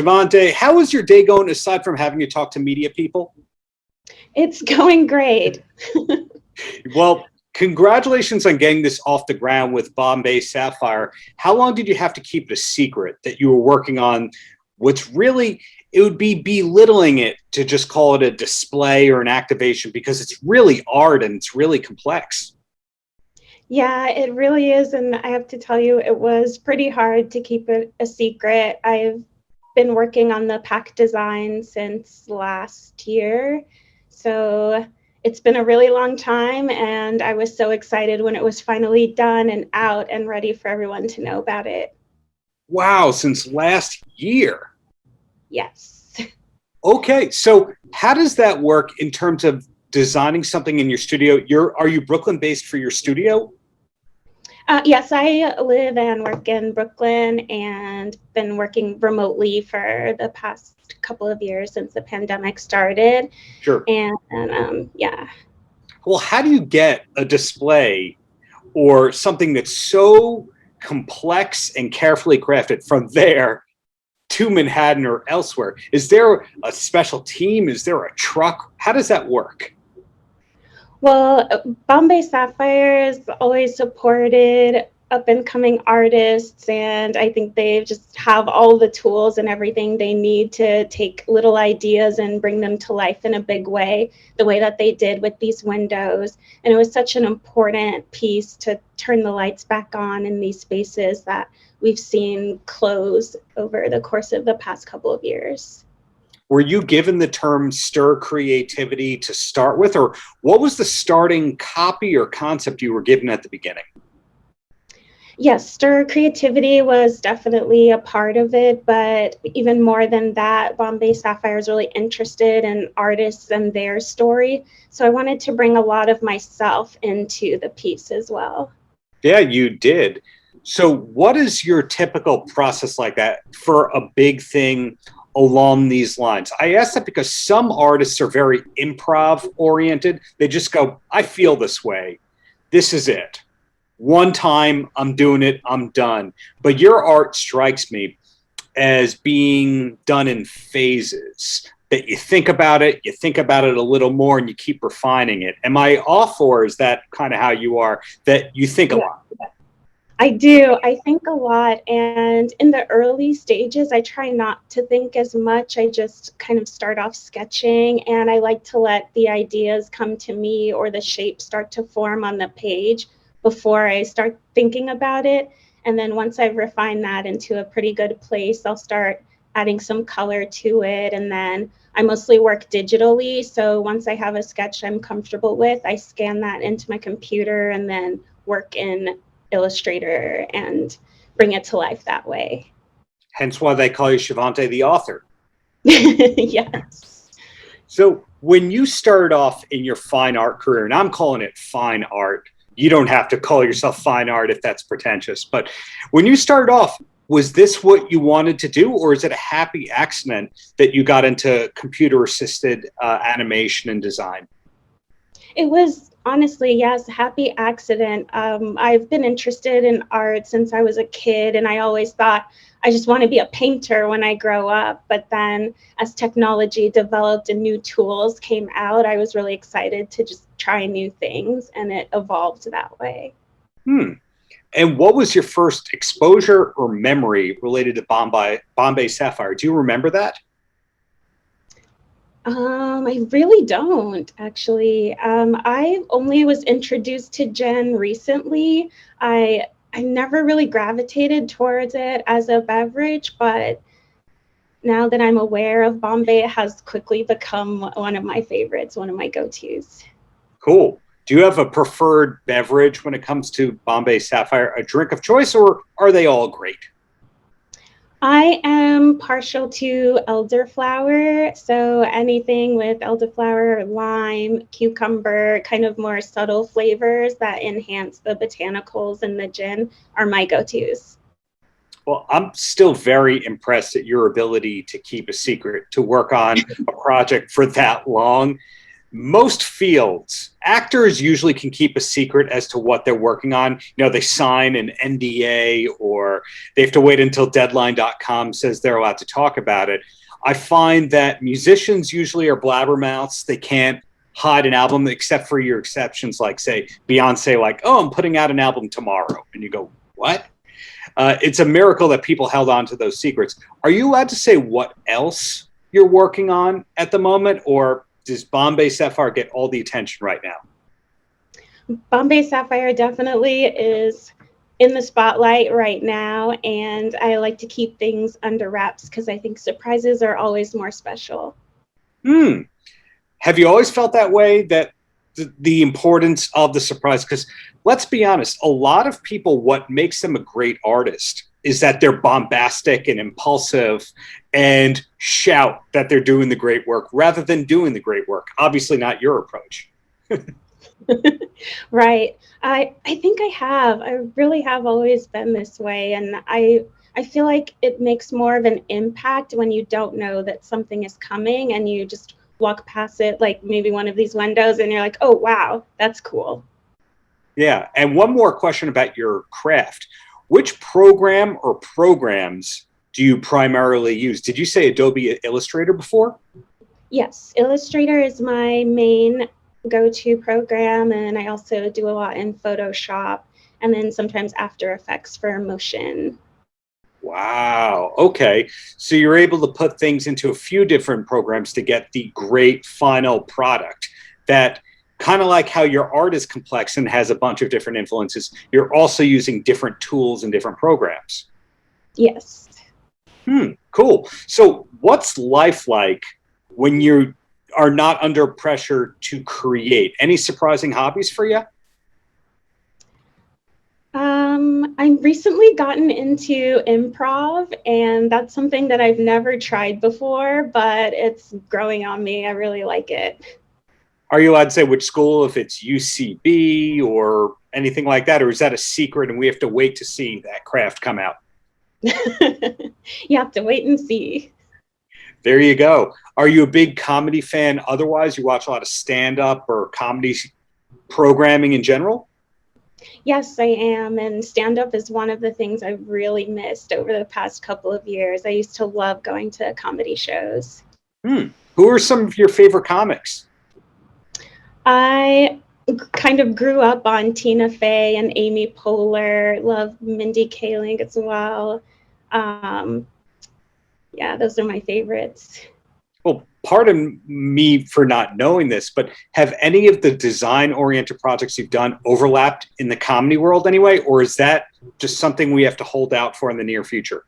Shavante, how is your day going aside from having to talk to media people? It's going great. Well, congratulations on getting this off the ground with Bombay Sapphire. How long did you have to keep it a secret that you were working on what's really, it would be belittling it to just call it a display or an activation because it's really art and it's really complex. Yeah, it really is. And I have to tell you, it was pretty hard to keep it a secret. I've been working on the pack design since last year. So it's been a really long time. And I was so excited when it was finally done and out and ready for everyone to know about it. Wow, since last year. Yes. Okay, so how does that work in terms of designing something in your studio? Are you Brooklyn based for your studio? Yes, I live and work in Brooklyn and been working remotely for the past couple of years since the pandemic started. Sure. Yeah. Well, how do you get a display or something that's so complex and carefully crafted from there to Manhattan or elsewhere? Is there a special team? Is there a truck? How does that work? Well, Bombay Sapphires always supported up and coming artists, and I think they just have all the tools and everything they need to take little ideas and bring them to life in a big way, the way that they did with these windows. And it was such an important piece to turn the lights back on in these spaces that we've seen close over the course of the past couple of years. Were you given the term stir creativity to start with, or what was the starting copy or concept you were given at the beginning? Yes, stir creativity was definitely a part of it, but even more than that, Bombay Sapphire is really interested in artists and their story. So I wanted to bring a lot of myself into the piece as well. Yeah, you did. So what is your typical process like that for a big thing along these lines? I ask that because some artists are very improv oriented. They just go, I feel this way. This is it. One time I'm doing it, I'm done. But your art strikes me as being done in phases, that you think about it a little more, and you keep refining it. Am I off, or is that kind of how you are, that you think a lot? I do. I think a lot. And in the early stages, I try not to think as much. I just kind of start off sketching, and I like to let the ideas come to me or the shape start to form on the page before I start thinking about it. And then once I've refined that into a pretty good place, I'll start adding some color to it. And then I mostly work digitally. So once I have a sketch I'm comfortable with, I scan that into my computer and then work in Illustrator and bring it to life that way. Hence why they call you Shavante the author. Yes. So when you started off in your fine art career, and I'm calling it fine art, you don't have to call yourself fine art if that's pretentious, but when you started off, was this what you wanted to do, or is it a happy accident that you got into computer-assisted animation and design? It was honestly, yes, happy accident. I've been interested in art since I was a kid, and I always thought I just want to be a painter when I grow up. But then as technology developed and new tools came out, I was really excited to just try new things, and it evolved that way. And what was your first exposure or memory related to Bombay Sapphire? Do you remember that? I really don't actually. I only was introduced to gin recently. I never really gravitated towards it as a beverage, but now that I'm aware of Bombay, it has quickly become one of my favorites, one of my go-tos. Cool. Do you have a preferred beverage when it comes to Bombay Sapphire, a drink of choice, or are they all great? I am partial to elderflower, so anything with elderflower, lime, cucumber, kind of more subtle flavors that enhance the botanicals in the gin are my go-tos. Well, I'm still very impressed at your ability to keep a secret, to work on a project for that long. most fields, actors usually can keep a secret as to what they're working on. You know, they sign an NDA or they have to wait until deadline.com says they're allowed to talk about it. I find that musicians usually are blabbermouths. They can't hide an album except for your exceptions, like, say, Beyonce, like, oh, I'm putting out an album tomorrow. And you go, what? It's a miracle that people held on to those secrets. Are you allowed to say what else you're working on at the moment, or does Bombay Sapphire get all the attention right now? Bombay Sapphire definitely is in the spotlight right now, and I like to keep things under wraps because I think surprises are always more special. Have you always felt that way, that the importance of the surprise? Because let's be honest, a lot of people, what makes them a great artist is that they're bombastic and impulsive and shout that they're doing the great work rather than doing the great work. Obviously not your approach. Right. I think I really have always been this way. And I feel like it makes more of an impact when you don't know that something is coming and you just walk past it, like maybe one of these windows, and you're like, oh, wow, that's cool. Yeah. And one more question about your craft. Which program or programs do you primarily use? Did you say Adobe Illustrator before? Yes, Illustrator is my main go-to program, and I also do a lot in Photoshop, and then sometimes After Effects for motion. Wow. Okay. So you're able to put things into a few different programs to get the great final product that, kind of like how your art is complex and has a bunch of different influences, you're also using different tools and different programs. Yes. Cool. So what's life like when you are not under pressure to create? Any surprising hobbies for you? I've recently gotten into improv, and that's something that I've never tried before, but it's growing on me. I really like it. Are you allowed to say which school, if it's UCB or anything like that, or is that a secret and we have to wait to see that craft come out? You have to wait and see. There you go. Are you a big comedy fan otherwise? You watch a lot of stand-up or comedy programming in general? Yes, I am. And stand-up is one of the things I've really missed over the past couple of years. I used to love going to comedy shows. Who are some of your favorite comics? I kind of grew up on Tina Fey and Amy Poehler, love Mindy Kaling as well. Yeah, those are my favorites. Well, pardon me for not knowing this, but have any of the design-oriented projects you've done overlapped in the comedy world anyway, or is that just something we have to hold out for in the near future?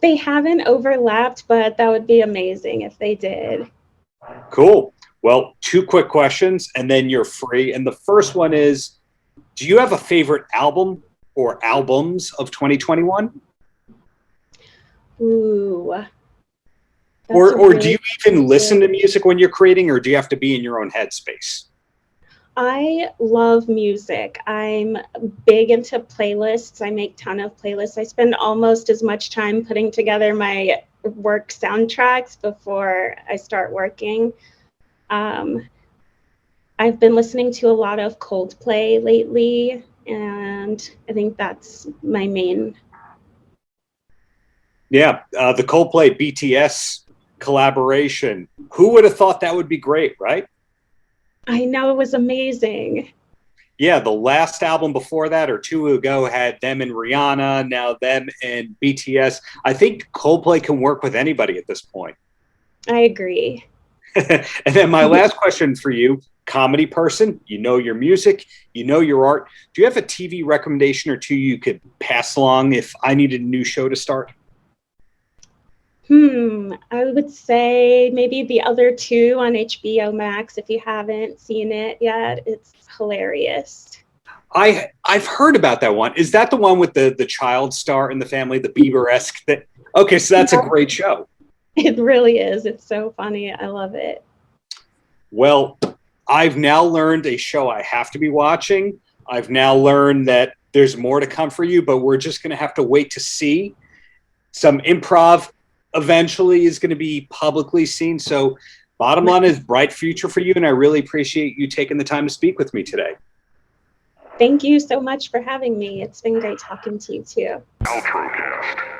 They haven't overlapped, but that would be amazing if they did. Cool. Well, 2 quick questions, and then you're free. And the first one is, do you have a favorite album or albums of 2021? Ooh. Or do you even listen to music when you're creating, or do you have to be in your own headspace? I love music. I'm big into playlists. I make a ton of playlists. I spend almost as much time putting together my work soundtracks before I start working. I've been listening to a lot of Coldplay lately, and I think that's my main. Yeah, the Coldplay BTS collaboration. Who would have thought that would be great, right? I know, it was amazing. Yeah, the last album before that or 2 ago had them and Rihanna, now them and BTS. I think Coldplay can work with anybody at this point. I agree. And then my last question for you, comedy person, you know your music, you know your art. Do you have a TV recommendation or 2 you could pass along if I needed a new show to start? I would say maybe The Other Two on HBO Max. If you haven't seen it yet, it's hilarious. I've heard about that one. Is that the one with the child star in the family, the Bieberesque? Okay, so that's a great show. It really is. It's so funny. I love it. Well, I've now learned a show I have to be watching. I've now learned that there's more to come for you, but we're just going to have to wait to see. Some improv eventually is going to be publicly seen. So Bottom line is bright future for you, and I really appreciate you taking the time to speak with me today. Thank you so much for having me. It's been great talking to you too. Paltrocast.